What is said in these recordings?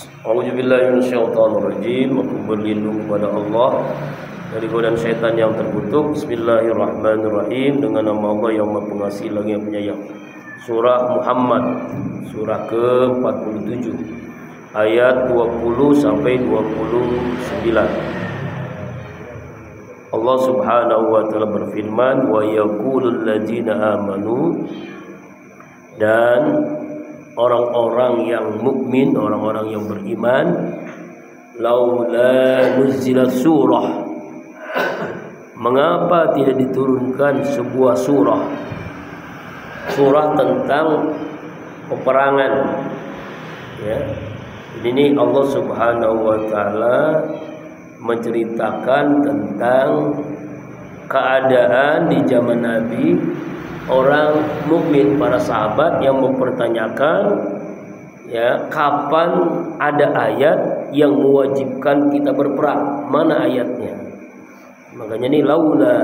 A'udzubillahi minasyaitonirrajim. Aku berlindung kepada Allah dari godaan syaitan yang terkutuk. Bismillahirrahmanirrahim. Dengan nama Allah yang Maha Pengasih lagi yang Penyayang. Surah Muhammad, surah ke-47, ayat 20 sampai 29. Allah Subhanahu wa taala berfirman, "Wa yaqulul ladzina amanu," dan orang-orang yang mukmin, orang-orang yang beriman, laula nuzilat surah, mengapa tidak diturunkan sebuah surah tentang peperangan, ya. Ini Allah Subhanahu wa taala menceritakan tentang keadaan di zaman Nabi. Orang mukmin, para sahabat yang mempertanyakan, ya, kapan ada ayat yang mewajibkan kita berperang, mana ayatnya? Makanya ini laula,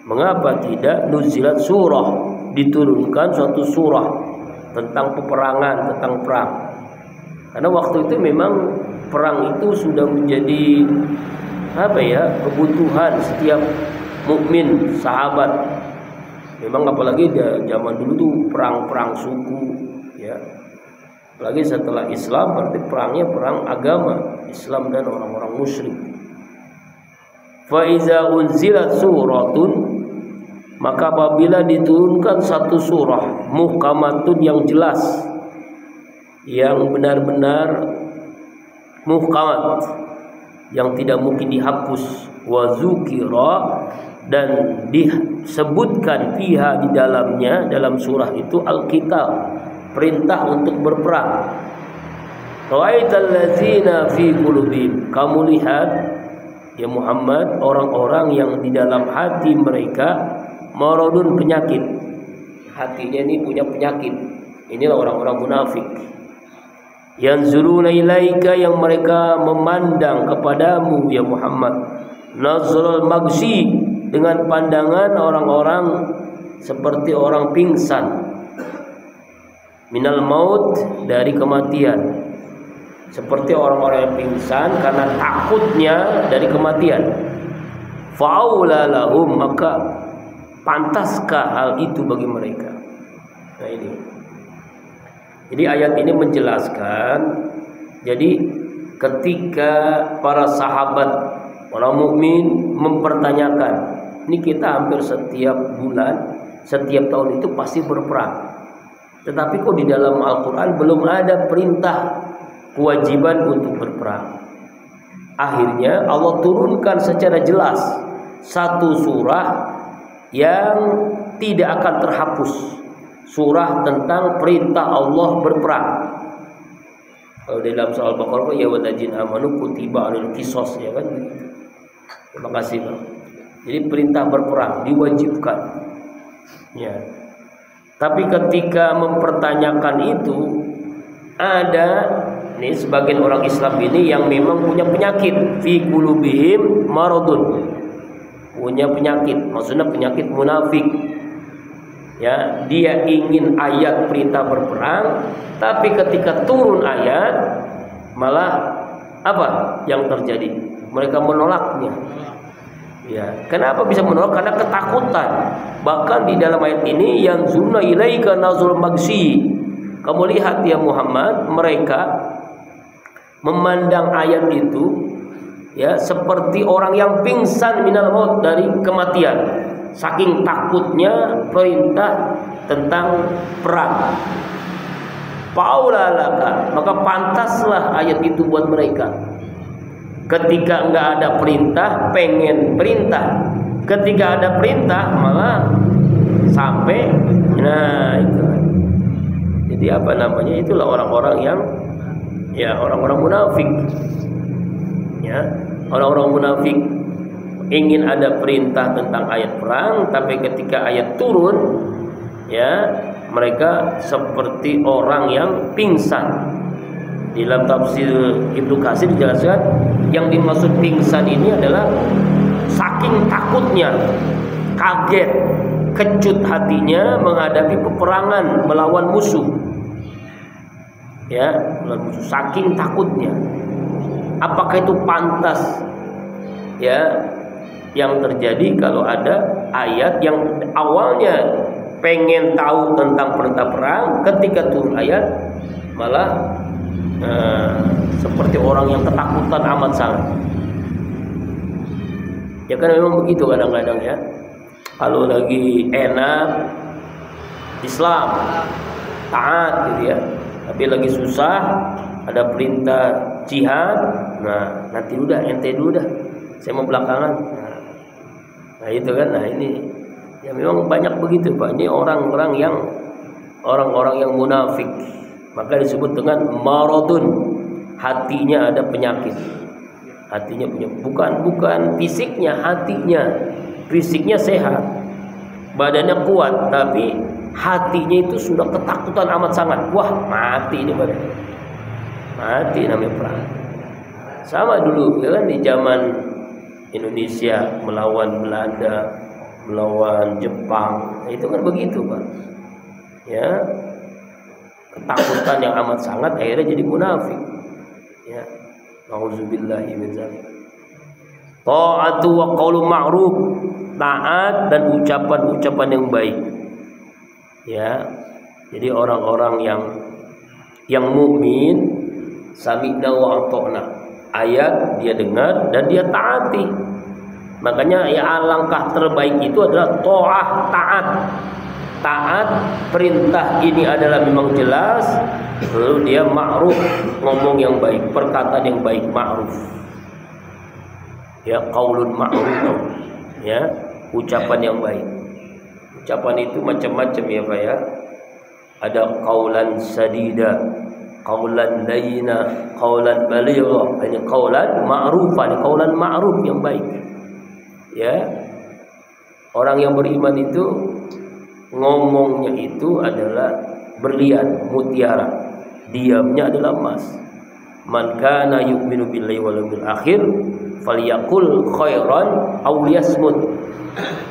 mengapa tidak nuzilat surah, diturunkan suatu surah tentang peperangan, tentang perang. Karena waktu itu memang perang itu sudah menjadi kebutuhan setiap mukmin, sahabat. Memang apalagi zaman dulu tuh perang-perang suku, ya. Apalagi setelah Islam, berarti perangnya perang agama, Islam dan orang-orang musyrik. Fa iza unzilat suratun, maka apabila diturunkan satu surah muhkamatun yang jelas, yang benar-benar muhkamat, yang tidak mungkin dihapus, wa zukira, dan disebutkan fiha, di dalamnya, dalam surah itu, al-qital, perintah untuk berperang. Ra'aital ladzina fi qulubihim, kamu lihat ya Muhammad, orang-orang yang di dalam hati mereka maradun, penyakit. Hatinya ini punya penyakit. Inilah orang-orang munafik. Yanzuruna ilaika, yang mereka memandang kepadamu ya Muhammad, nazrul magsi, dengan pandangan orang-orang seperti orang pingsan, minal maut, dari kematian, seperti orang-orang yang pingsan karena takutnya dari kematian. Fa'aula lahum, maka pantaskah hal itu bagi mereka? Nah ini. Jadi ayat ini menjelaskan, jadi ketika para sahabat, orang mukmin mempertanyakan, ini kita hampir setiap bulan, setiap tahun itu pasti berperang. Tetapi kok di dalam Al-Quran belum ada perintah kewajiban untuk berperang. Akhirnya Allah turunkan secara jelas satu surah yang tidak akan terhapus, surah tentang perintah Allah berperang. Kalau dalam soal Baqarah, ya walladzina amanu kutiba alal qisas, ya kan? Terima kasih, Bang. Jadi perintah berperang diwajibkan, ya. Tapi ketika mempertanyakan itu, ada nih sebagian orang Islam ini yang memang punya penyakit, fi qulubihim maradun, punya penyakit, maksudnya penyakit munafik. Ya, dia ingin ayat perintah berperang, tapi ketika turun ayat, malah apa yang terjadi? Mereka menolaknya. Ya, kenapa bisa menolak? Karena ketakutan. Bahkan di dalam ayat ini, yang zuna ilaika nazul magsi, kamu lihat ya Muhammad, mereka memandang ayat itu, ya, seperti orang yang pingsan minal maut, dari kematian, saking takutnya perintah tentang perang. Paulalaka, maka pantaslah ayat itu buat mereka. Ketika enggak ada perintah, pengen perintah. Ketika ada perintah, malah sampai, nah itu. Jadi apa namanya? Itulah orang-orang yang, ya, orang-orang munafik. Ya, orang-orang munafik ingin ada perintah tentang ayat perang, tapi ketika ayat turun, ya, mereka seperti orang yang pingsan. Di dalam tafsir Ibnu Katsir dijelaskan, yang dimaksud pingsan ini adalah saking takutnya, kaget, kecut hatinya menghadapi peperangan melawan musuh. Ya, melawan musuh saking takutnya. Apakah itu pantas ya yang terjadi kalau ada ayat yang awalnya pengen tahu tentang perintah perang, ketika turun ayat malah seperti orang yang ketakutan amat sangat. Ya kan memang begitu kadang-kadang ya. Kalau lagi enak Islam taat gitu ya, tapi lagi susah ada perintah jihad, nah nanti udah ente dulu dah, saya mau belakangan. Nah itu kan, nah ini ya memang banyak begitu Pak. Ini orang-orang yang munafik, maka disebut dengan maradun, hatinya ada penyakit. Hatinya punya, bukan fisiknya, hatinya. Fisiknya sehat, badannya kuat, tapi hatinya itu sudah ketakutan amat sangat. Wah, mati ini badan. Mati namanya perang. Sama dulu ya kan, di zaman Indonesia melawan Belanda, melawan Jepang. Nah, itu kan begitu, Pak. Ya. Ketakutan yang amat sangat akhirnya jadi munafik. Ya. Nauzubillahi min dzalik. Ta'atu wa qaulu ma'ruf, taat dan ucapan-ucapan yang baik. Ya. Jadi orang-orang yang mukmin sami'na wa ata'na. Ayat dia dengar dan dia taati. Makanya ya alangkah terbaik itu adalah ta'ah, taat. Taat, perintah ini adalah memang jelas, lalu dia ma'ruf, ngomong yang baik, perkataan yang baik, ma'ruf. Ya, qaulun ma'ruf. Ya, ucapan yang baik. Ucapan itu macam-macam ya Pak ya. Ada qaulan sadida, qaulan layyina, qaulan baligha. Ini qaulan ma'rufan, qaulan ma'ruf yang baik. Ya. Orang yang beriman itu ngomongnya itu adalah berlian, mutiara. Diamnya adalah emas. Man kana yu'minu billahi wal yawmil akhir falyaqul khairan aw liyasmut.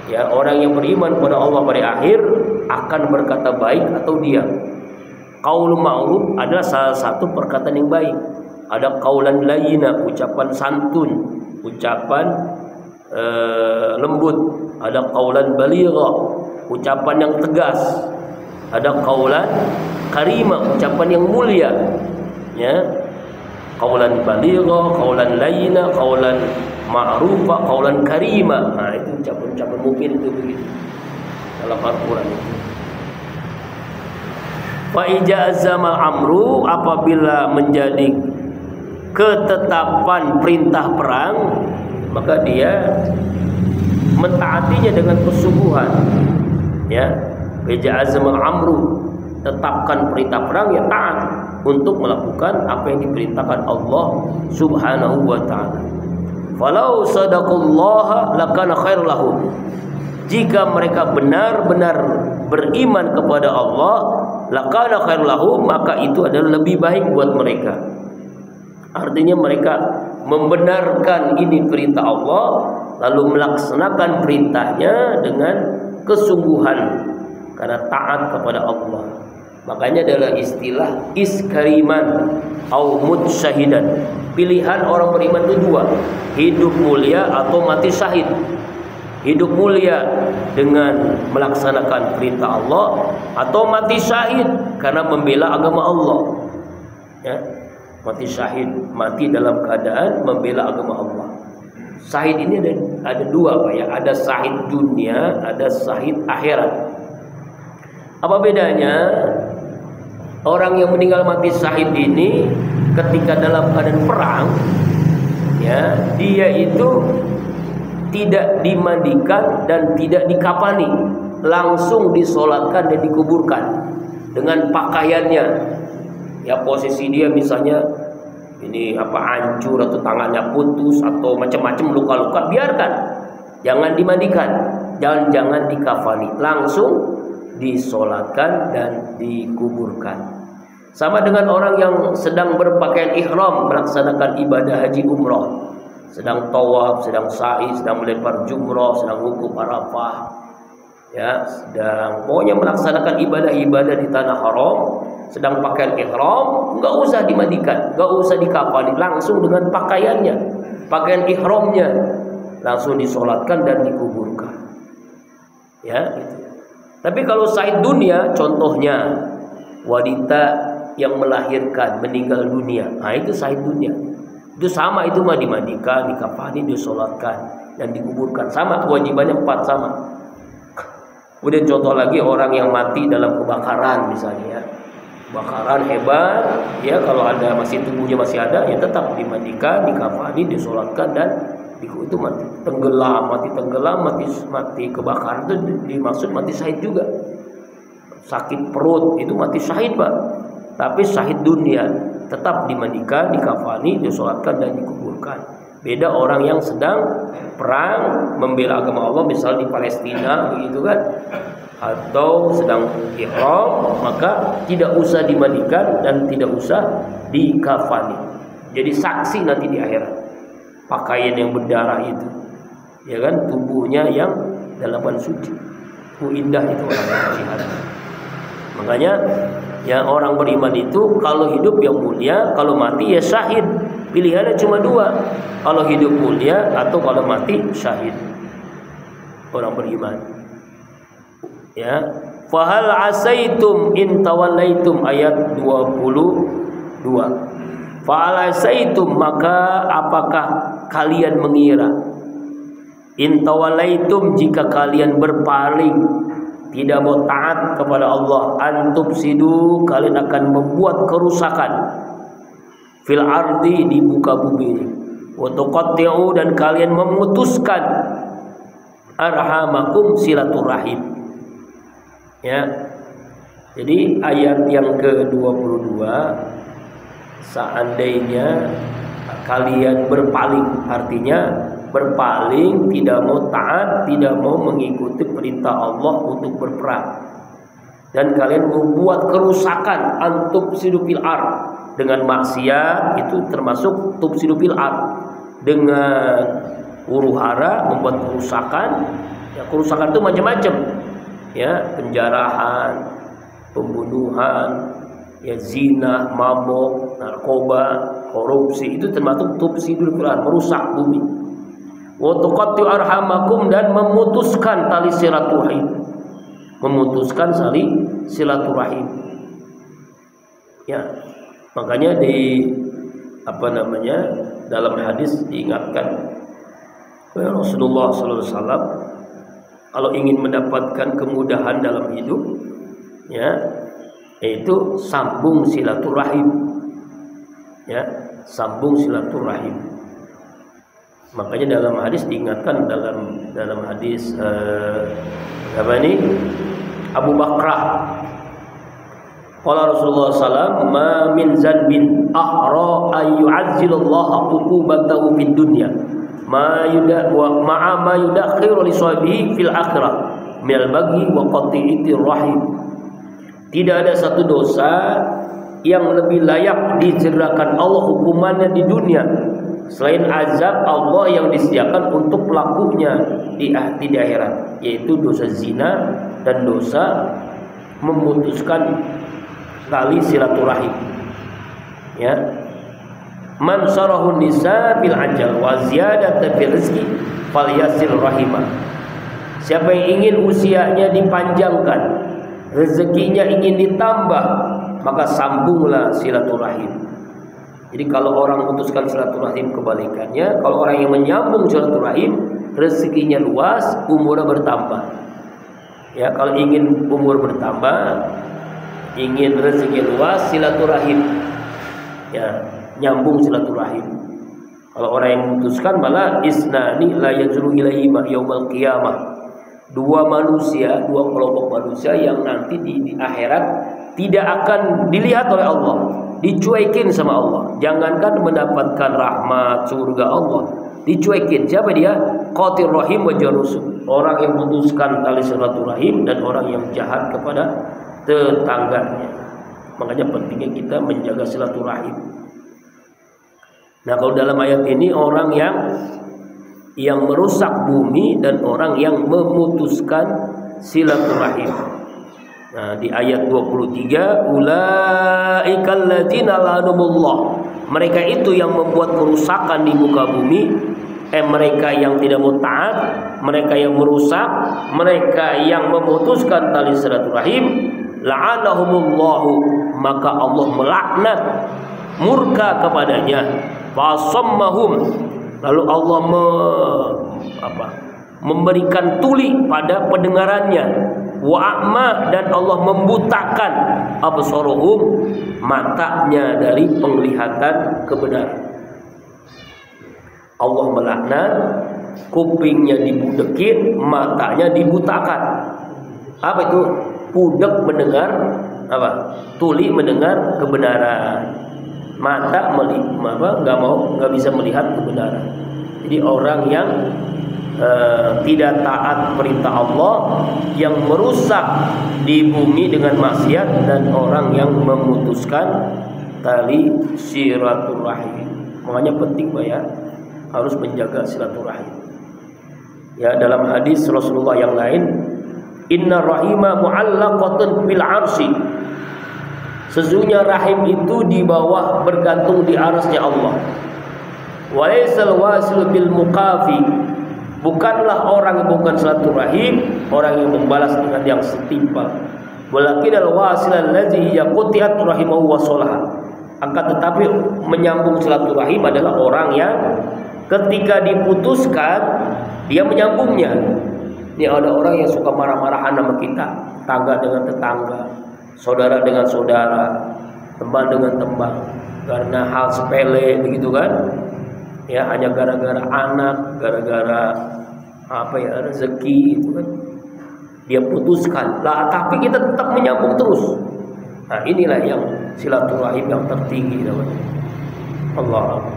Ya, orang yang beriman kepada Allah pada akhir akan berkata baik atau diam. Qaul ma'ruf adalah salah satu perkataan yang baik. Ada qaulan layyina, ucapan santun, ucapan lembut. Ada qaulan baligha, ucapan yang tegas. Ada qaulan karima, ucapan yang mulia. Ya. Qaulan baligha, qaulan layyina, qaulan ma'rufa, qaulan karima. Nah, itu ucapan-ucapan mungkin itu begitu dalam Al-Qur'an itu. Fa ijazama amru, apabila menjadi ketetapan perintah perang, maka dia mentaatinya dengan kesungguhan. Ya, ijazama amru, tetapkan perintah perang ya taat untuk melakukan apa yang diperintahkan Allah Subhanahu wa taala. Falau sadaqallaha lakana khairul lahum. Jika mereka benar-benar beriman kepada Allah, lakana khairul lahum, maka itu adalah lebih baik buat mereka. Artinya mereka membenarkan ini perintah Allah, lalu melaksanakan perintahnya dengan kesungguhan karena taat kepada Allah. Makanya adalah istilah iskariman au mutsyahidan. Pilihan orang beriman itu dua, hidup mulia atau mati syahid. Hidup mulia dengan melaksanakan perintah Allah, atau mati syahid karena membela agama Allah. Ya, mati syahid, mati dalam keadaan membela agama Allah. Syahid ini ada dua Pak ya, ada syahid dunia, ada syahid akhirat. Apa bedanya? Orang yang meninggal mati syahid ini ketika dalam keadaan perang, ya, dia itu tidak dimandikan dan tidak dikafani, langsung disolatkan dan dikuburkan dengan pakaiannya. Ya, posisi dia misalnya ini hancur atau tangannya putus atau macam-macam luka-luka, biarkan, jangan dimandikan, jangan dikafani, langsung disolatkan dan dikuburkan. Sama dengan orang yang sedang berpakaian ihram melaksanakan ibadah haji umrah, sedang tawaf, sedang sa'i, sedang melempar jumrah, sedang wukuf Arafah, ya, sedang pokoknya melaksanakan ibadah-ibadah di tanah haram, sedang pakaian ihram, nggak usah dimandikan, nggak usah dikafani, langsung dengan pakaiannya, pakaian ihramnya, langsung disolatkan dan dikuburkan. Ya, gitu. Tapi kalau syahid dunia, contohnya wanita yang melahirkan, meninggal dunia, nah itu syahid dunia. Itu sama, itu mah dimandikan, dikafani, disolatkan dan dikuburkan, sama kewajibannya 4 sama. Kemudian contoh lagi orang yang mati dalam kebakaran misalnya, kebakaran hebat, ya kalau ada masih tubuhnya masih ada, ya tetap dimandikan, dikafani, disolatkan dan itu mati tenggelam, mati kebakaran itu dimaksud mati syahid juga. Sakit perut itu mati syahid, Pak. Tapi syahid dunia tetap dimandikan, dikafani, disolatkan dan dikuburkan. Beda orang yang sedang perang membela agama Allah, misalnya di Palestina begitu kan, atau sedang ihram, maka tidak usah dimandikan dan tidak usah dikafani. Jadi saksi nanti di akhirat. Pakaian yang berdarah itu, ya kan, tubuhnya yang dalaman suci. Indah itu orang jihad. Makanya ya orang beriman itu kalau hidup yang mulia, kalau mati ya syahid. Pilihannya cuma 2. Kalau hidup mulia atau kalau mati syahid. Orang beriman. Ya. Fahal asaitum in tawallaitum, ayat 22. Fahal asaitum, maka apakah kalian mengira, in tawallaitum, jika kalian berpaling, tidak mau taat kepada Allah, antufsidu, kalian akan membuat kerusakan, fil ardi, di muka bumi, wa tuqatti'u, dan kalian memutuskan, arhamakum, silaturahim. Ya. Jadi ayat yang ke-22, seandainya kalian berpaling, artinya berpaling, tidak mau taat, tidak mau mengikuti perintah Allah untuk berperang, dan kalian membuat kerusakan, antufsidu fil ard, dengan maksiat, itu termasuk tufsidu fil ard, dengan huru-hara membuat kerusakan. Ya, kerusakan itu macam-macam, ya, penjarahan, pembunuhan, ya, zina, mabuk, narkoba, korupsi, itu termasuk tufsidu fil ard, merusak bumi. Wa tuqatti'u arhamakum, dan memutuskan tali silaturahim, memutuskan silaturahim. Ya, makanya di dalam hadis diingatkan oleh Rasulullah SAW, kalau ingin mendapatkan kemudahan dalam hidup, ya, yaitu sambung silaturahim. Ya, sambung silaturahim. Makanya dalam hadis diingatkan, dalam hadis Abu Bakrah, qala Rasulullah SAW, ma min zanbin ahra ayyu'azzilallahu uqubatahu fid dunya ma yudakhiru li sahibihi fil akhirah minal baghi wa qati'ir rahim. Tidak ada satu dosa yang lebih layak dijerahkan Allah hukumannya di dunia selain azab Allah yang disediakan untuk pelakunya di akhirat, yaitu dosa zina dan dosa memutuskan tali silaturahim. Ya, man sarahun nisa bil ajal wa ziyadata fil rizqi falyasil rahimah. Siapa yang ingin usianya dipanjangkan, rezekinya ingin ditambah, maka sambunglah silaturahim. Jadi kalau orang memutuskan silaturahim, kebalikannya, kalau orang yang menyambung silaturahim, rezekinya luas, umurnya bertambah. Ya, kalau ingin umur bertambah, ingin rezeki luas, silaturahim. Ya, nyambung silaturahim. Kalau orang yang memutuskan, malah isnani la yajru ilaihima yaumal qiyamah. Dua kelompok manusia yang nanti di akhirat tidak akan dilihat oleh Allah, dicuekin sama Allah. Jangankan mendapatkan rahmat surga Allah, dicuekin. Siapa dia? Qatir rahim wa jarusul, orang yang memutuskan tali silaturahim dan orang yang jahat kepada tetangganya. Makanya pentingnya kita menjaga silaturahim. Nah, kalau dalam ayat ini orang yang merusak bumi dan orang yang memutuskan silaturahim. Nah, di ayat 23, ulaikal ladzina la'anahumullah. Mereka itu yang membuat kerusakan di muka bumi, mereka yang tidak mau taat, mereka yang merusak, mereka yang memutuskan tali silaturahim, la'anahumullahu, maka Allah melaknat, murka kepadanya, fasammahum, lalu Allah memberikan tuli pada pendengarannya, wa'ma, dan Allah membutakan absaruhum, matanya dari penglihatan kebenaran. Allah melaknat, kupingnya dibudekin, matanya dibutakan. Apa itu? Budek mendengar apa? Tuli mendengar kebenaran, mata nggak bisa melihat kebenaran. Jadi orang yang tidak taat perintah Allah, yang merusak di bumi dengan maksiat, dan orang yang memutuskan tali silaturahim. Makanya penting Pak ya, harus menjaga silaturahim. Ya, dalam hadis Rasulullah yang lain, inna rahima mu'allaqatun bil arsy. Sesungguhnya rahim itu di bawah, bergantung di arasnya Allah. Wa laysal wasilu bil muqafi. Bukanlah orang yang bukan silaturahim orang yang membalas dengan yang setimpal. Walakin al-wasil allazi yaqti'at rahimahu wa salaha. Akan tetapi menyambung silaturahim adalah orang yang ketika diputuskan dia menyambungnya. Ini ada orang yang suka marah-marahan sama kita, tetangga dengan tetangga, saudara dengan saudara, teman dengan teman, karena hal sepele begitu kan? Ya, hanya gara-gara anak, gara-gara rezeki itu kan dia putuskan lah, tapi kita tetap menyambung terus. Nah, inilah yang silaturahim yang tertinggi namanya. Allah.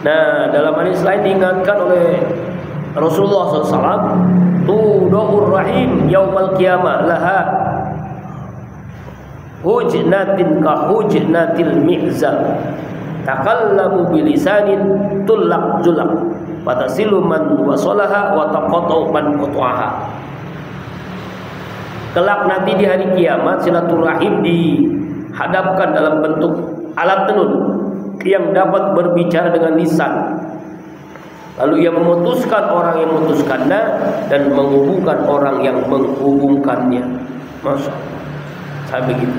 Nah, dalam hadis lain diingatkan oleh Rasulullah SAW, tudur rahim yaumal qiyamah laha hujnatin ka hujnatil mi'zal, takallamu bilisanin tulak julak, fatasilu man wasolaha wa taqatu man qata'aha. Kelak nanti di hari kiamat silaturahim dihadapkan dalam bentuk alat tenun yang dapat berbicara dengan lisan. Lalu ia memutuskan orang yang memutuskannya dan menghubungkan orang yang menghubungkannya. Masya Allah. Saya begitu.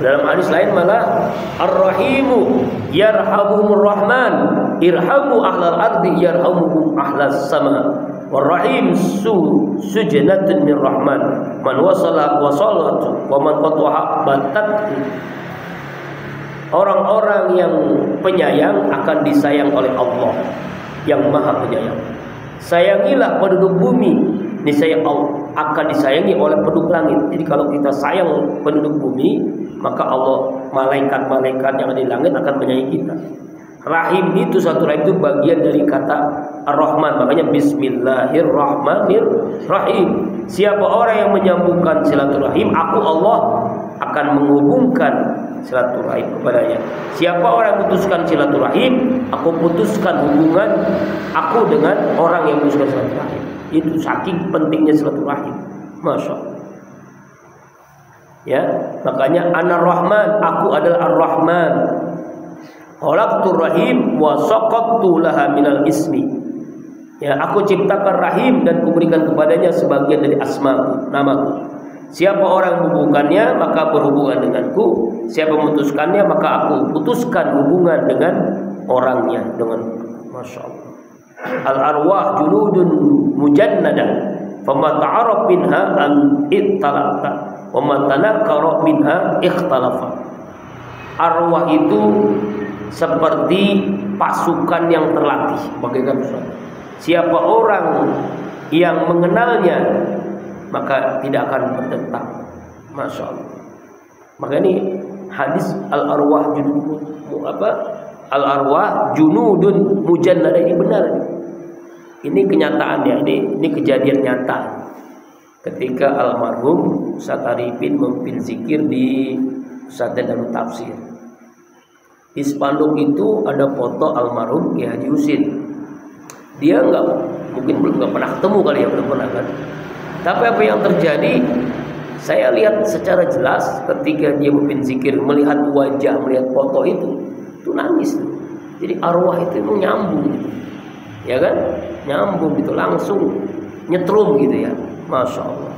Dalam hadis lain malah ar-rahimu yarhamuhumur rahman irhamu ahlal ardi yarhamuhum ahlas sama, war-rahim sujnatun min rahman man wasala wasalatu wa man qata'a batat. Orang-orang yang penyayang akan disayang oleh Allah yang Maha Penyayang. Sayangilah penduduk bumi, niscaya Allah akan disayangi oleh penduduk langit. Jadi kalau kita sayang penduduk bumi, maka Allah, malaikat-malaikat yang ada di langit akan menyayangi kita. Rahim itu, satu rahim itu bagian dari kata Ar-Rahman. Makanya Bismillahirrahmanirrahim. Siapa orang yang menyambungkan silaturahim, aku Allah akan menghubungkan silaturahim kepadanya. Siapa orang yang putuskan silaturahim, aku putuskan hubungan aku dengan orang yang putuskan silaturahim. Itu saking pentingnya silaturahim. Masya Allah. Ya, makanya Anar Rahman, aku adalah Ar-Rahman. Khalaqtur rahim wa saqattu laha minal ismi. Ya, aku ciptakan rahim dan kuberikan kepadanya sebagian dari asmaku, namaku. Siapa orang menghubungkannya maka berhubungan denganku. Siapa memutuskannya maka aku putuskan hubungan dengan orangnya, dengan Masya Allah. Al-arwah junudun mujannadah, fama ta'araf minha an ittalaqta wa ma tanakara minha ikhtalafa. Arwah itu seperti pasukan yang terlatih, bagaikan siapa orang yang mengenalnya maka tidak akan bertentang. Masya Allah. Maka ini hadis al-arwah junudun mujannada ini benar. Ini kenyataannya, ini kejadian nyata. Ketika almarhum Ustaz Arifin memimpin zikir di Pesantren Darut Tafsir. Di spanduk itu ada foto almarhum Ki Haji Husin. Dia mungkin belum nggak pernah ketemu kali ya, belum pernah kan. Tapi apa yang terjadi, saya lihat secara jelas ketika dia memimpin zikir, melihat wajah, melihat foto itu nangis. Jadi arwah itu nyambung gitu. Ya kan, nyambung gitu, langsung nyetrum gitu ya, masya Allah.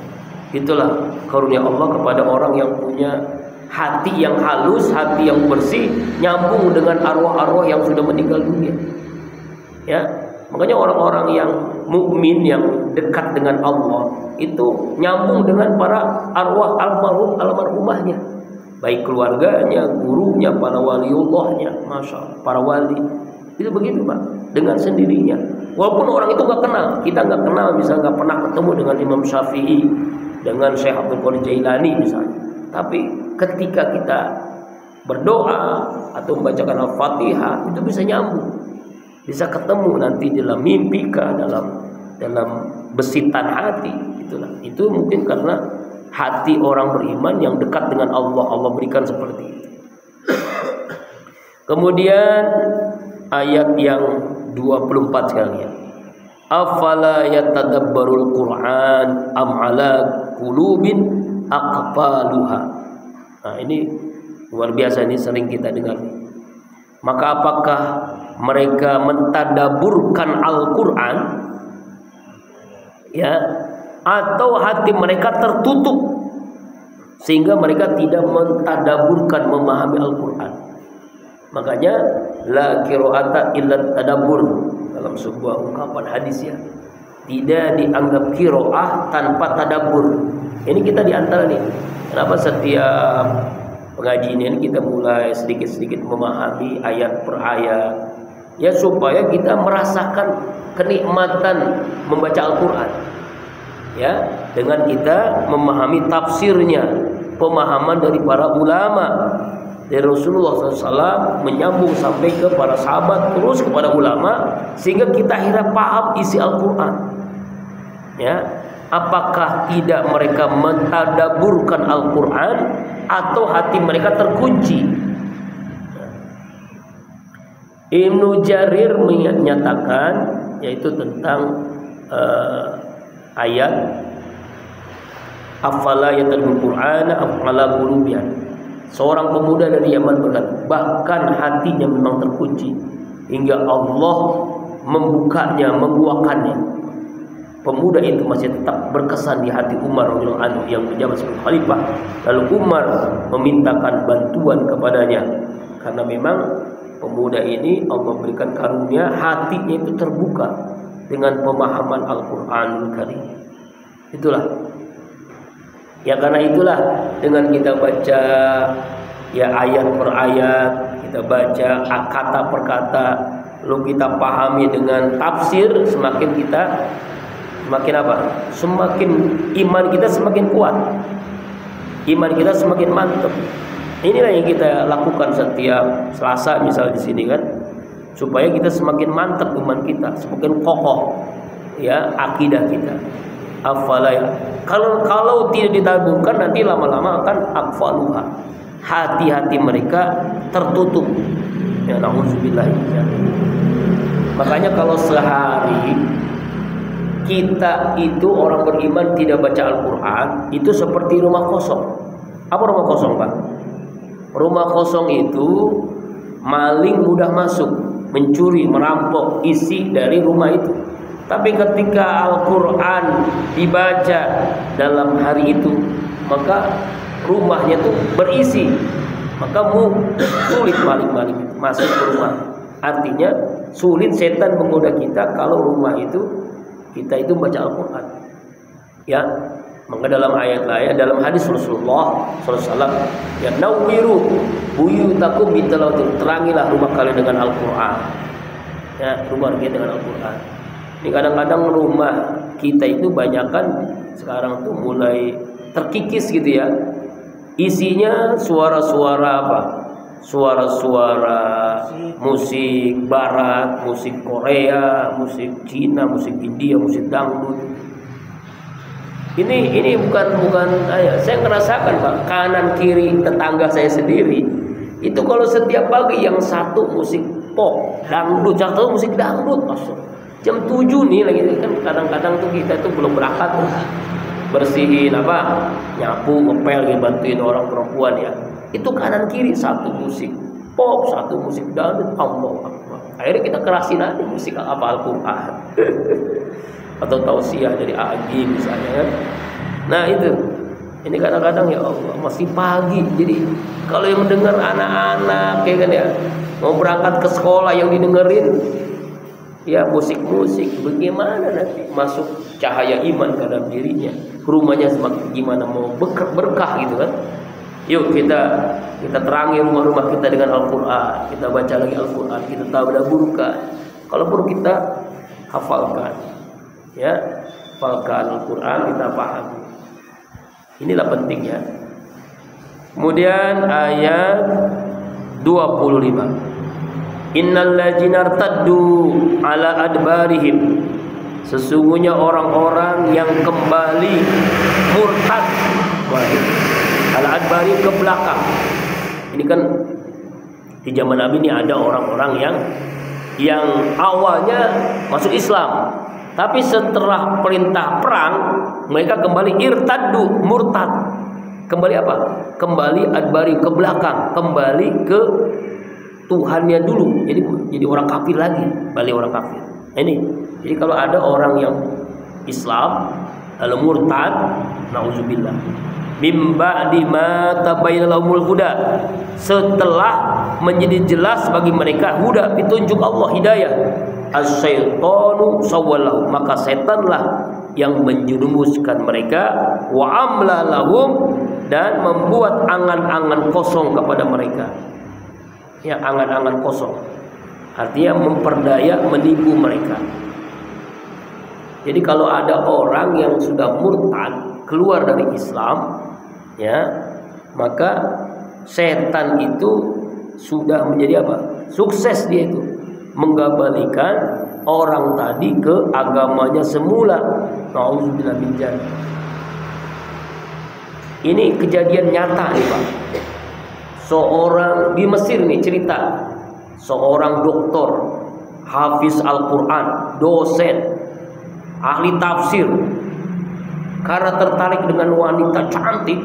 Itulah karunia Allah kepada orang yang punya hati yang halus, hati yang bersih, nyambung dengan arwah-arwah yang sudah meninggal dunia. Ya, makanya orang-orang yang mukmin yang dekat dengan Allah itu nyambung dengan para arwah almarhumahnya, baik keluarganya, gurunya, para waliullahnya, masya Allah, para wali. Itu begitu Pak, dengan sendirinya. Walaupun orang itu nggak kenal, kita nggak kenal, misalnya nggak pernah ketemu dengan Imam Syafi'i, dengan Syekh Abdul Qadir Jailani misalnya. Tapi ketika kita berdoa atau membacakan Al-Fatihah, itu bisa nyambung, bisa ketemu nanti dalam mimpi kah, dalam besitan hati. Itulah, itu mungkin karena hati orang beriman yang dekat dengan Allah, Allah berikan seperti itu. Kemudian ayat yang 24 sekali ya. Afala yatadabbarul Qur'an am ala qulubin aqfaluha. Nah, ini luar biasa, ini sering kita dengar. Maka apakah mereka mentadaburkan Al-Qur'an ya, atau hati mereka tertutup sehingga mereka tidak mentadaburkan, memahami Al-Qur'an. Makanya la qira'ata illa tadabbur, dalam sebuah ungkapan hadis ya, tidak dianggap qiraah tanpa tadabbur. Ini kita diantara nih, kenapa setiap pengajian ini kita mulai sedikit-sedikit memahami ayat per ayat ya, supaya kita merasakan kenikmatan membaca Al-Qur'an ya, dengan kita memahami tafsirnya, pemahaman dari para ulama, dari Rasulullah SAW menyambung sampai ke para sahabat, terus kepada ulama, sehingga kita akhirnya paham isi Al-Quran ya. Apakah tidak mereka mentadaburkan Al-Quran atau hati mereka terkunci? Ibnu Jarir menyatakan, yaitu tentang ayat afala yatadul Qur'ana afala qulubiyan. Seorang pemuda dari Yaman berkata, bahkan hatinya memang terkunci hingga Allah membukanya, membuahkannya. Pemuda itu masih tetap berkesan di hati Umar radhiyallahu anhu yang menjabat sebagai khalifah. Lalu Umar memintakan bantuan kepadanya, karena memang pemuda ini Allah berikan karunia hatinya itu terbuka dengan pemahaman Al-Qur'anul Karim. Itulah ya, karena itulah dengan kita baca ya ayat per ayat, kita baca kata per kata, lalu kita pahami dengan tafsir, semakin kita semakin apa? Semakin iman kita semakin kuat, iman kita semakin mantap. Inilah yang kita lakukan setiap Selasa misalnya di sini kan, supaya kita semakin mantap iman kita, semakin kokoh ya akidah kita. Afala ya, kalau tidak ditaburkan nanti lama-lama akan akfaluha, hati-hati mereka tertutup ya, na'udzubillah. Makanya kalau sehari kita itu orang beriman tidak baca Al-Quran, itu seperti rumah kosong. Apa rumah kosong Pak? Rumah kosong itu maling mudah masuk, mencuri, merampok isi dari rumah itu. Tapi ketika Al-Quran dibaca dalam hari itu, maka rumahnya tuh berisi, maka sulit maling-maling masuk ke rumah. Artinya sulit setan menggoda kita kalau rumah itu kita itu baca Al-Quran ya. Maka dalam ayat-ayat, dalam hadis Rasulullah SAW ya, nawwiru buyutakum bitalawatil, terangilah rumah kalian dengan Al-Quran ya, rumah kita dengan Al-Quran. Ini kadang-kadang rumah kita itu banyakan sekarang tuh mulai terkikis gitu ya, isinya suara-suara apa? Suara-suara musik barat, musik Korea, musik Cina, musik India, musik dangdut. Ini bukan saya ngerasakan Pak, kanan kiri tetangga saya sendiri itu kalau setiap pagi yang satu musik pop, dangdut, satu musik dangdut, Jam 7 nih lagi kan, kadang-kadang tuh kita tuh belum berangkat tuh. Bersihin apa, nyapu, ngepel, gitu, bantuin orang perempuan ya. Itu kanan kiri satu musik pop, satu musik dangdut, Allah Akbar. Akhirnya kita kerasin aja musik apa Al-Quran atau tausiah dari Agi misalnya kan. Nah itu, ini kadang-kadang ya Allah masih pagi. Jadi kalau yang mendengar anak-anak kayak kan ya, mau berangkat ke sekolah yang didengerin ya musik-musik, bagaimana nanti masuk cahaya iman ke dalam dirinya, rumahnya semakin gimana mau berkah gitu kan. Yuk kita terangi rumah-rumah kita dengan Al-Quran, kita baca lagi Al-Quran, kita tadaburkan. Kalau perlu kita hafalkan, ya, hafalkan Al-Quran, kita pahami. Inilah pentingnya. Kemudian ayat 25. Innal ladzina irtaddu ala adbarihim, sesungguhnya orang-orang yang kembali murtad ala adbarihim, ke belakang. Ini kan di zaman Nabi ini ada orang-orang yang awalnya masuk Islam, tapi setelah perintah perang mereka kembali irtaddu, murtad. Kembali apa? Kembali adbari, ke belakang, kembali ke Tuhannya dulu, jadi orang kafir lagi, balik orang kafir. Ini, jadi kalau ada orang yang Islam lalu murtad, nauzubillah, mim ba'di ma tabayyana lahumul huda, setelah menjadi jelas bagi mereka huda, petunjuk Allah, hidayah, as-syaitanu sawwalahu, maka setanlah yang menjerumuskan mereka, wa amla lahum, dan membuat angan-angan kosong kepada mereka. Ya, angan-angan kosong, artinya memperdaya, menipu mereka. Jadi kalau ada orang yang sudah murtad, keluar dari Islam, ya, maka setan itu sudah menjadi apa? Sukses dia itu menggabalikan orang tadi ke agamanya semula. Nauzubillah min dzalik. Ini kejadian nyata nih, Pak. Seorang di Mesir nih cerita, seorang doktor, hafiz Al-Quran, dosen, ahli tafsir, karena tertarik dengan wanita cantik,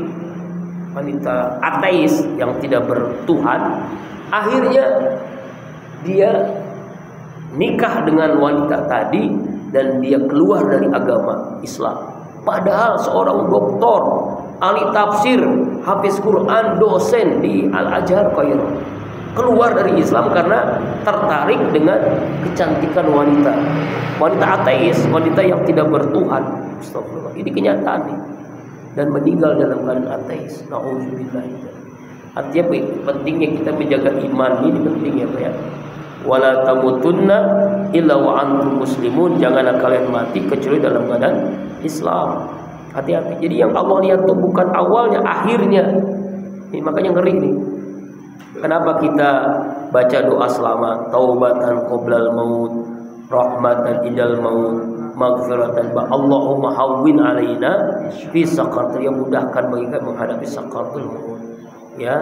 wanita ateis yang tidak bertuhan, akhirnya dia nikah dengan wanita tadi dan dia keluar dari agama Islam. Padahal seorang doktor, ahli tafsir, hafiz Quran, dosen di Al-Azhar Kairo, keluar dari Islam karena tertarik dengan kecantikan wanita ateis, wanita yang tidak bertuhan. Astagfirullah. Ini kenyataan nih. Dan meninggal dalam keadaan ateis. Nauzubillah. Artinya pentingnya kita menjaga iman ini pentingnya, Pak ya. Wala tamutunna illa wa antum muslimun, janganlah kalian mati kecuali dalam keadaan Islam. Hati-hati. Jadi yang Allah lihat itu bukan awalnya, akhirnya. Ini makanya ngeri nih. Kenapa kita baca doa selamat, taubatan qoblal maut, rahmatan indal maut, maghfiratan ba Allahumma hawwin alaina fi sakaratul, yang mudahkan bagi kami menghadapi sakaratul maut. Ya,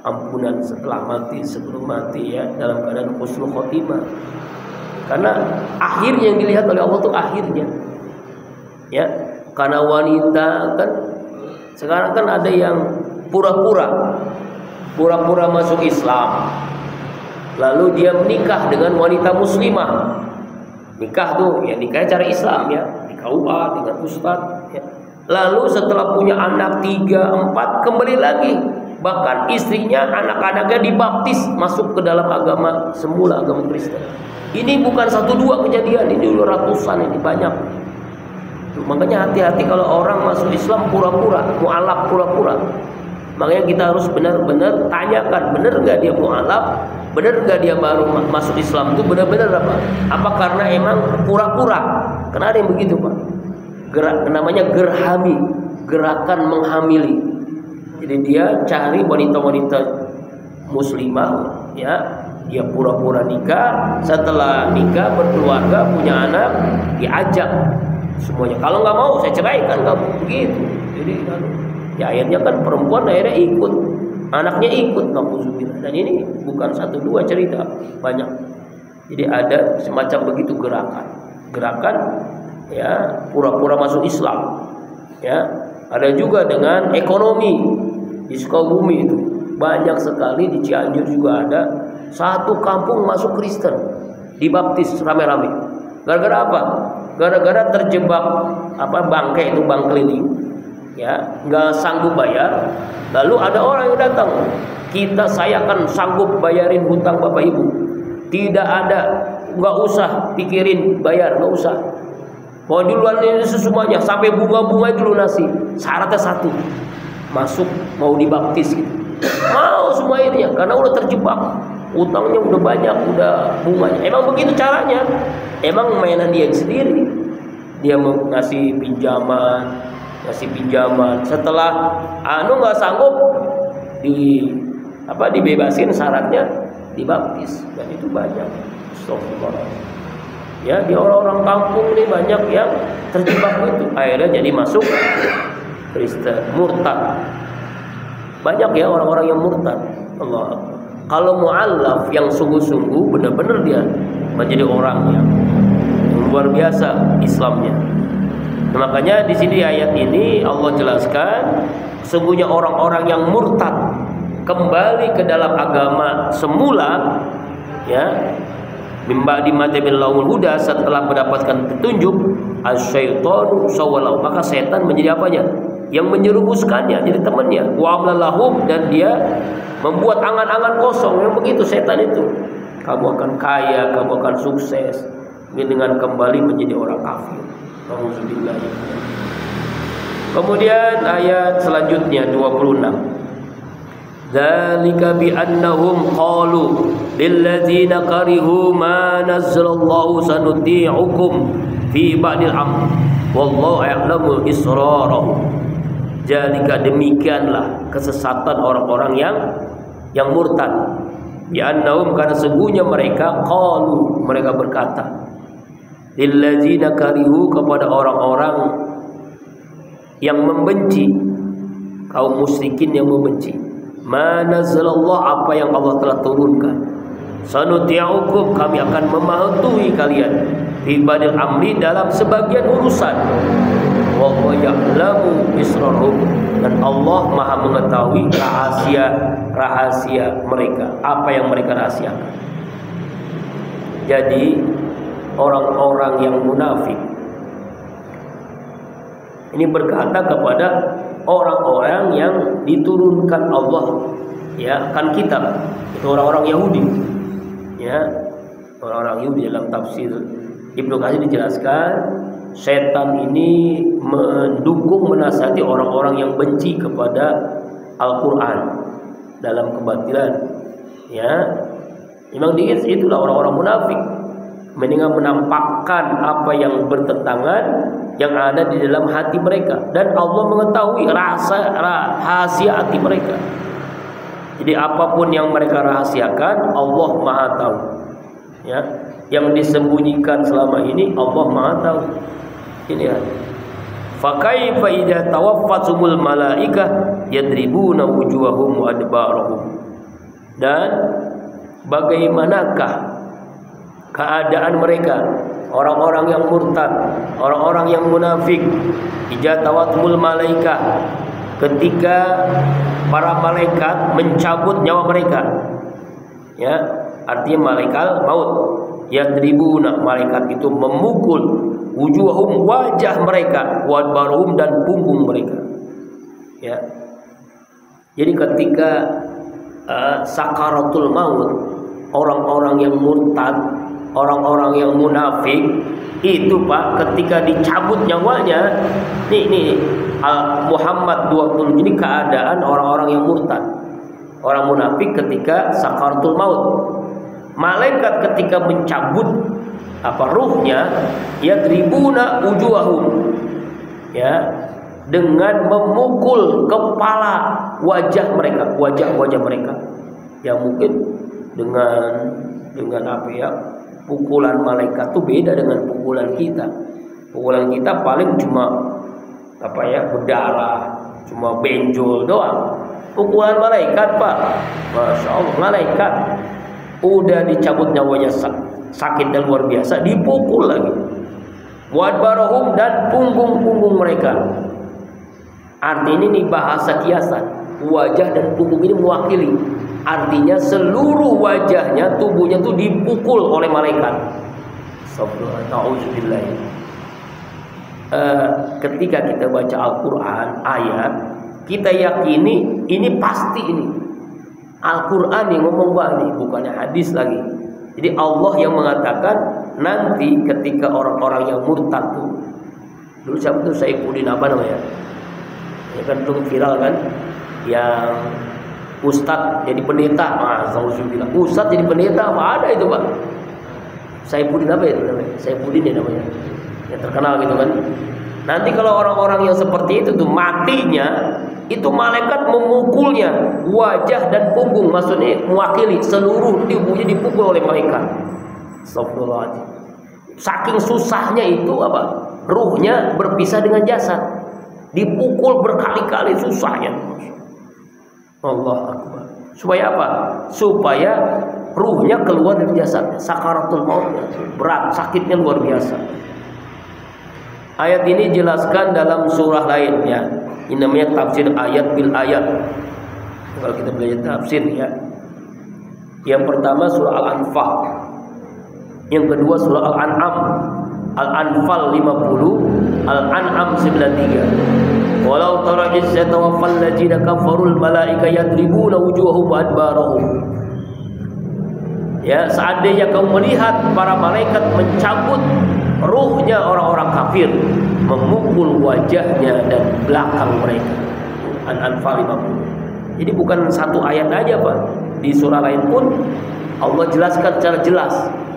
ampunan setelah mati, sebelum mati, ya, dalam keadaan husnul khotimah. Karena akhir yang dilihat oleh Allah itu akhirnya. Ya, karena wanita kan sekarang kan ada yang pura-pura masuk Islam, lalu dia menikah dengan wanita muslimah. Nikah tuh ya nikah cara Islam ya, di KUA dengan ustadz ya. Lalu setelah punya anak 3, 4 kembali lagi, bahkan istrinya, anak-anaknya dibaptis masuk ke dalam agama semula, agama Kristen. Ini bukan 1-2 kejadian, ini ratusan, ini banyak. Tuh, makanya hati-hati kalau orang masuk Islam pura-pura, mu'alaf pura-pura. Makanya kita harus benar-benar tanyakan, benar nggak dia mu'alaf, benar nggak dia baru masuk Islam itu benar-benar apa? Apa karena emang pura-pura? Karena ada yang begitu, Pak. Namanya gerhami, gerakan menghamili. Jadi dia cari wanita-wanita muslimah, ya, dia pura-pura nikah, setelah nikah berkeluarga punya anak, diajak semuanya. Kalau nggak mau saya ceraikan kamu, begitu. Jadi ya akhirnya kan perempuan akhirnya ikut, anaknya ikut, nauzubillah. Dan ini bukan 1-2 cerita, banyak. Jadi ada semacam begitu gerakan. gerakan ya pura-pura masuk Islam. Ya, ada juga dengan ekonomi di Sukabumi itu banyak sekali, di Cianjur juga ada satu kampung masuk Kristen, dibaptis rame-rame. Gara-gara apa? Gara-gara terjebak bangkai itu, bank keliling, ya nggak sanggup bayar. Lalu ada orang yang datang, saya akan sanggup bayarin hutang bapak ibu. Tidak ada, nggak usah pikirin bayar, nggak usah. Mau duluan ini semuanya sampai bunga-bunga itu lunasi. Syaratnya satu, masuk mau dibaptis gitu. Mau semua ini ya, karena udah terjebak, utangnya udah banyak, udah bunganya. Emang begitu caranya. Emang mainan dia sendiri. Dia mau ngasih pinjaman. Setelah nggak sanggup dibebasin syaratnya, dibaptis. Dan itu banyak. Astagfirullah. Ya, di orang-orang kampung ini banyak yang terjebak itu, akhirnya jadi masuk Kristen, murtad. Banyak ya orang-orang yang murtad. Allah. Kalau mu'allaf yang sungguh-sungguh benar-benar dia menjadi orang yang luar biasa Islamnya. Nah, makanya di sini ayat ini Allah jelaskan sesungguhnya orang-orang yang murtad kembali ke dalam agama semula, ya, mimba di matabillaul huda, setelah mendapatkan petunjuk, asyaitonu sawalau, maka setan menjadi apanya? Yang menyerumuskannya, jadi temannya. Wa amlalahum, dan dia membuat angan-angan kosong. Yang begitu setan itu. Kamu akan kaya, kamu akan sukses, dengan kembali menjadi orang kafir. Alhamdulillah. Kemudian ayat selanjutnya 26. Dzalika bi annahum qalu lil ladzina karihu ma nazzalallahu sanuti'ukum fi ba'dil amr wallahu ya'lamu israrahum. Dzalika, demikianlah kesesatan orang-orang yang murtad. Bi annahum, karena sesungguhnya mereka qalu, mereka berkata, lil ladzina karihu, kepada orang-orang yang membenci, kaum musyrikin yang membenci, ma nazzalallahu, apa yang Allah telah turunkan, sanuti'ukum, kami akan mematuhi kalian, fi badil amri, dalam sebagian urusan, wallahu ya'lamu israrahum, dan Allah Maha mengetahui rahasia mereka, apa yang mereka rahasiakan. Jadi orang-orang yang munafik ini berkata kepada orang-orang yang diturunkan Allah, ya, kan kitab, itu orang-orang Yahudi, ya, orang-orang Yahudi. Dalam tafsir Ibnu Katsir dijelaskan, setan ini mendukung, menasihati orang-orang yang benci kepada Al-Quran dalam kebatilan, ya. Memang itulah orang-orang munafik, mendingan menampakkan apa yang bertentangan yang ada di dalam hati mereka, dan Allah mengetahui rahasia hati mereka. Jadi apapun yang mereka rahasiakan, Allah Maha tahu, ya. Yang disembunyikan selama ini, Allah Maha tahu. Ini ya. Fa kaifa idza tawaffatumul malaikah yadribuna wujuhahum wa adbarahum. Dan bagaimanakah keadaan mereka, orang-orang yang murtad, orang-orang yang munafik, ijatawatul malaikah, ketika para malaikat mencabut nyawa mereka, ya, artinya malaikat maut, yadribuna, malaikat itu memukul, wujuhum, wajah mereka, wadbaruhum, dan punggung mereka, ya. Jadi ketika sakaratul maut, orang-orang yang murtad, orang-orang yang munafik itu, Pak, ketika dicabut nyawanya, nih Muhammad 20, ini keadaan orang-orang yang murtad, orang munafik ketika sakaratul maut. Malaikat ketika mencabut ruhnya, yadribuna wujuhahum, ya, dengan memukul kepala, wajah mereka, wajah mereka, yang mungkin dengan apa ya, pukulan malaikat itu beda dengan pukulan kita. Pukulan kita paling cuma berdarah, cuma benjol doang. Pukulan malaikat, Pak, Masya Allah, malaikat udah dicabut nyawanya, sakit dan luar biasa, dipukul lagi, wa adbarahum, dan punggung-punggung mereka. Artinya ini bahasa kiasan, wajah dan punggung ini mewakili. Artinya seluruh wajahnya, tubuhnya itu dipukul oleh malaikat. Astagfirullah. Ketika kita baca Al-Quran ayat, kita yakini ini pasti ini Al-Quran yang ngomong ini, bukannya hadis lagi. Jadi Allah yang mengatakan nanti ketika orang-orang yang murtad tuh, dulu siapa tuh, Saifuddin apa namanya? Ya kan itu viral kan, yang ustadz jadi pendeta. Ustadz jadi pendeta, apa ada itu Pak? Saifuddin apa itu namanya? Saifuddin ya namanya, yang terkenal gitu kan. Nanti kalau orang-orang yang seperti itu tuh matinya, itu malaikat memukulnya wajah dan punggung, maksudnya mewakili seluruh tubuhnya dipukul oleh malaikat. Astagfirullahaladzim. Saking susahnya itu apa? Ruhnya berpisah dengan jasad, dipukul berkali-kali susahnya. Allah Akbar. Supaya apa? Supaya ruhnya keluar dari jasadnya. Sakaratul maut, berat, sakitnya luar biasa. Ayat ini jelaskan dalam surah lain ya. Ini namanya tafsir ayat bil ayat. Kalau kita belajar tafsir ya. Yang pertama surah Al-Anfal. Yang kedua surah Al-An'am. Al-Anfal 50, Al-An'am 93. Walau tara izza tawaffal ladzina kafarul malaika yadribuna wujuhahum wa adbarahum. Ya, seandainya kamu melihat para malaikat mencabut ruhnya orang-orang kafir, memukul wajahnya dan belakang mereka. Al-Anfal 50. Jadi bukan satu ayat aja Pak. Di surah lain pun Allah jelaskan secara jelas,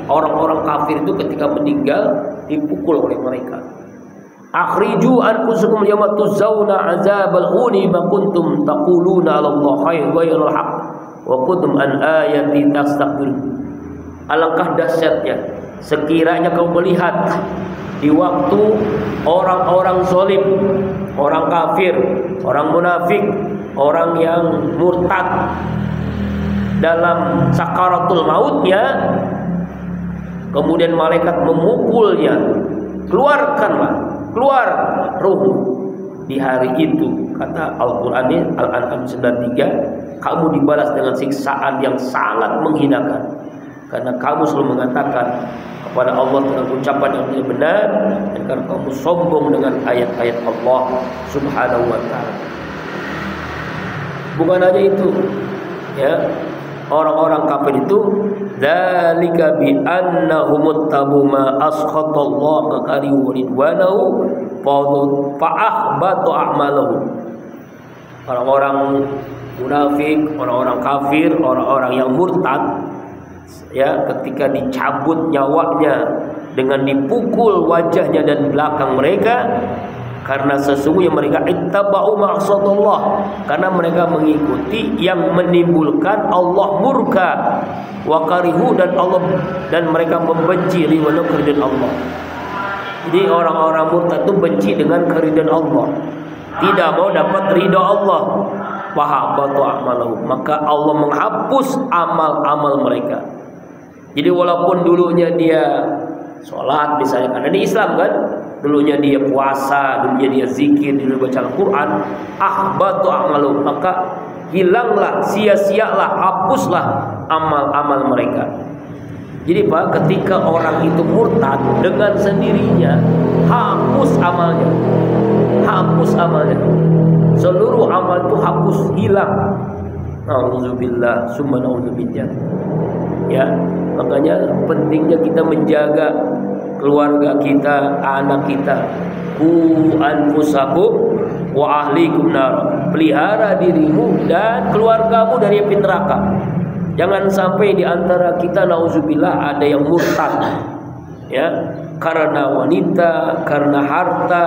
orang-orang kafir itu ketika meninggal dipukul oleh mereka. Akhriju anfusakum yawma tuzawna azabal huni ma kuntum taquluna 'ala Allahi ghairal haqq wa kuntum an ayati tastakbirun. Alangkah dahsyatnya sekiranya kau melihat di waktu orang-orang zalim, orang kafir, orang munafik, orang yang murtad dalam sakaratul mautnya, kemudian malaikat memukulnya, keluarkanlah, keluar ruh. Di hari itu kata Al-Quran ini Al-An'am 93, kamu dibalas dengan siksaan yang sangat menghinakan, karena kamu selalu mengatakan kepada Allah dengan ucapan yang tidak benar, dan karena kamu sombong dengan ayat-ayat Allah Subhanahu wa ta'ala. Bukan hanya itu ya, orang-orang kafir itu dzalika bi annahum tabu ma askhatallaha karihu ridwanahu fa ahbatu a'malahum. Orang-orang munafik, orang-orang kafir, orang-orang yang murtad ya, ketika dicabut nyawanya dengan dipukul wajahnya dan belakang mereka, karena sesungguhnya mereka ittaba'u ma'asadallah, karena mereka mengikuti yang menimbulkan Allah murka, wa karihu, dan mereka membenci ridwan Allah. Jadi orang-orang murtad itu benci dengan keridhaan Allah, tidak mau dapat ridha Allah. Fahabatu a'malahum, maka Allah menghapus amal-amal mereka. Jadi walaupun dulunya dia sholat misalnya, karena di Islam kan, dulunya dia puasa, dulunya dia zikir, dulunya baca Al-Quran, ahbatu a'malahum, maka hilanglah, sia-sialah, hapuslah amal-amal mereka. Jadi Pak, ketika orang itu murtad, dengan sendirinya hapus amalnya, hapus amalnya, seluruh amal itu hapus, hilang. Nauzubillah, summa nauzubillah. Ya, makanya pentingnya kita menjaga keluarga kita, anak kita. Ku anfusakum wa ahlikum nar. Pelihara dirimu dan keluargamu dari api neraka. Jangan sampai di antara kita nauzubillah ada yang murtad. Ya, karena wanita, karena harta,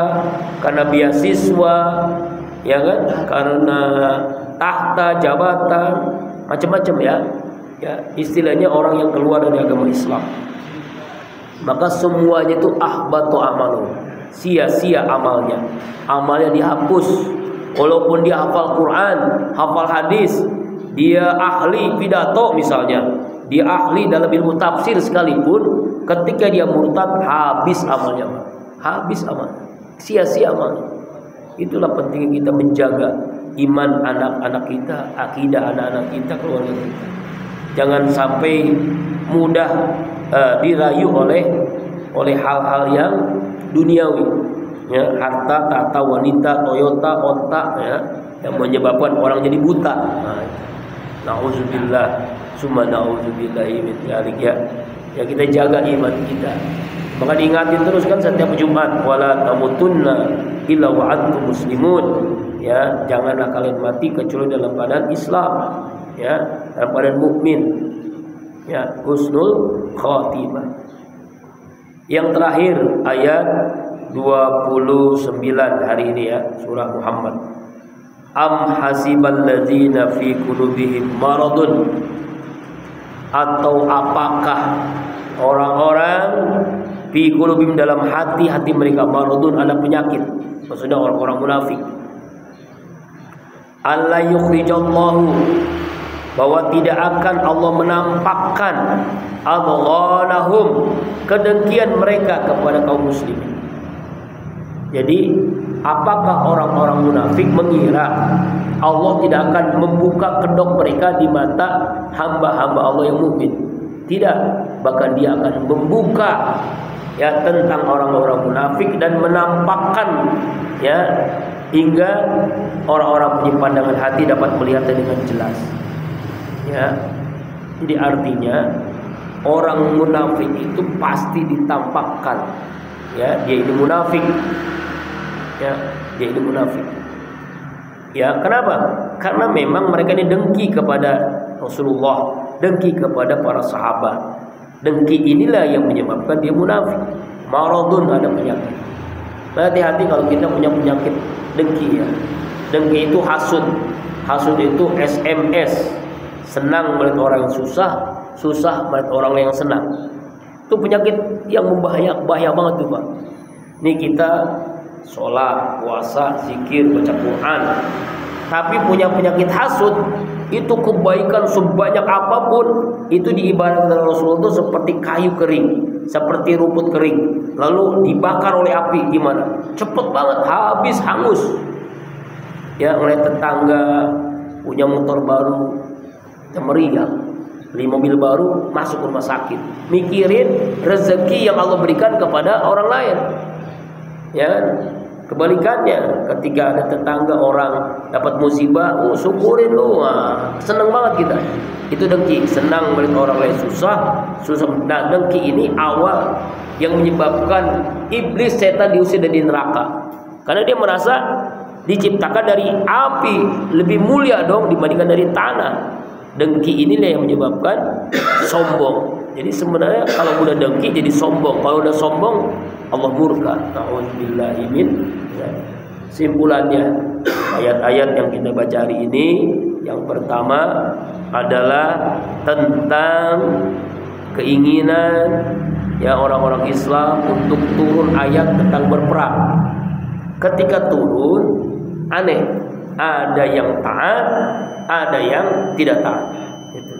karena beasiswa, ya kan? Karena tahta, jabatan, macam-macam ya. Ya, istilahnya orang yang keluar dari agama Islam. Maka semuanya itu ahbatu amalu, sia-sia amalnya. Amalnya dihapus. Walaupun dia hafal Quran, hafal hadis, dia ahli pidato misalnya, dia ahli dalam ilmu tafsir sekalipun, ketika dia murtad habis amalnya. habis amal, sia-sia amal. Itulah pentingnya kita menjaga iman anak-anak kita, akidah anak-anak kita, keluarga kita. Jangan sampai mudah dirayu oleh hal-hal yang duniawi, ya, harta, tahta, wanita, Toyota, onta, ya, yang menyebabkan orang jadi buta. Nauzubillah, summa nauzubillahi min dzalik, ya. Ya, kita jaga iman kita. Maka diingatin terus kan setiap Jumat, wala tamutunna illa wa antum muslimun. Ya, janganlah kalian mati kecuali dalam keadaan Islam, ya, dalam keadaan mukmin. Ya, husnul khatimah. Yang terakhir ayat 29 hari ini, ya, surah Muhammad. Am hasiballadzina fi qulubihim maradun, atau apakah orang-orang fi qulubihim dalam hati-hati mereka maradun, ada penyakit, maksudnya orang-orang munafik. Allah yukhrijallahu, bahwa tidak akan Allah menampakkan adghanahum, kedengkian mereka kepada kaum muslimin. Jadi apakah orang-orang munafik mengira Allah tidak akan membuka kedok mereka di mata hamba-hamba Allah yang mukmin? Tidak, bahkan Dia akan membuka, ya, tentang orang-orang munafik dan menampakkan, ya, hingga orang-orang punya pandangan hati dapat melihatnya dengan jelas. Ya, jadi artinya orang munafik itu pasti ditampakkan. Ya, dia ini munafik. Ya, dia ini munafik. Ya, kenapa? Karena memang mereka ini dengki kepada Rasulullah, dengki kepada para sahabat. Dengki inilah yang menyebabkan dia munafik. Maradun, ada penyakit. Hati-hati kalau kita punya penyakit dengki, ya. Dengki itu hasud. Hasud itu SMS. Senang melihat orang yang susah, susah melihat orang yang senang. Itu penyakit yang bahaya banget tuh, Pak. Ini kita sholat, puasa, zikir, baca Quran, tapi punya penyakit hasud, itu kebaikan sebanyak apapun itu diibaratkan oleh Rasulullah itu seperti kayu kering, seperti rumput kering, lalu dibakar oleh api, gimana? Cepet banget habis, hangus. Ya, oleh tetangga punya motor baru, meriang, beli mobil baru, masuk rumah sakit, mikirin rezeki yang Allah berikan kepada orang lain. Ya, kebalikannya, ketika ada tetangga orang dapat musibah, oh syukurin lu, senang banget kita. Itu dengki, senang melihat orang lain susah. Nah, dengki ini awal yang menyebabkan iblis, setan diusir dari neraka, karena dia merasa diciptakan dari api, lebih mulia dong dibandingkan dari tanah. Dengki inilah yang menyebabkan sombong. Jadi sebenarnya kalau udah dengki jadi sombong. Kalau udah sombong Allah murka. Nauzubillahi min. Simpulannya, ayat-ayat yang kita baca hari ini, yang pertama adalah tentang keinginan, ya, orang-orang Islam untuk turun ayat tentang berperang. Ketika turun, aneh, ada yang taat, ada yang tidak taat. Itu.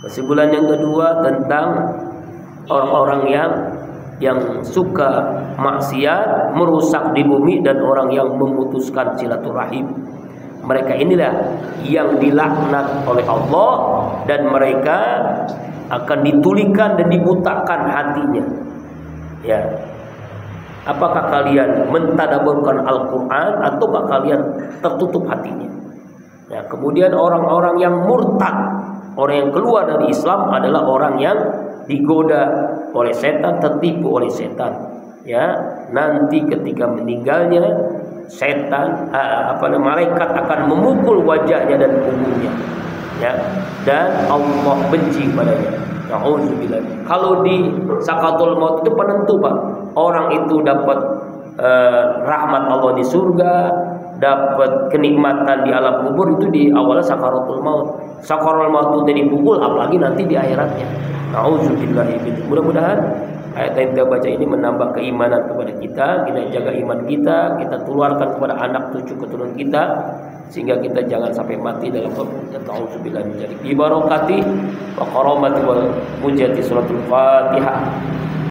Kesimpulan yang kedua tentang orang-orang yang suka maksiat, merusak di bumi, dan orang yang memutuskan silaturahim. Mereka inilah yang dilaknat oleh Allah, dan mereka akan ditulikan dan dibutakan hatinya. Ya. Apakah kalian mentadabburkan Al-Quran ataukah kalian tertutup hatinya? Ya, kemudian orang-orang yang murtad, orang yang keluar dari Islam adalah orang yang digoda oleh setan, tertipu oleh setan. Ya, nanti ketika meninggalnya, setan, malaikat akan memukul wajahnya dan punggungnya. Ya, dan Allah benci padanya. Nauzubillah. Kalau di sakatul maut itu penentu, Pak. Orang itu dapat rahmat Allah di surga, dapat kenikmatan di alam kubur, itu di awalnya sakaratul maut. Sakaratul maut itu dipukul, apalagi nanti di akhiratnya. Nauzubillah. Mudah-mudahan ayat yang kita baca ini menambah keimanan kepada kita jaga iman kita tularkan kepada anak cucu keturunan kita, sehingga kita jangan sampai mati dalam keburukan. Nauzubillah min dzalik. Bi barakati wa karamati wal mujati suratul Fatihah.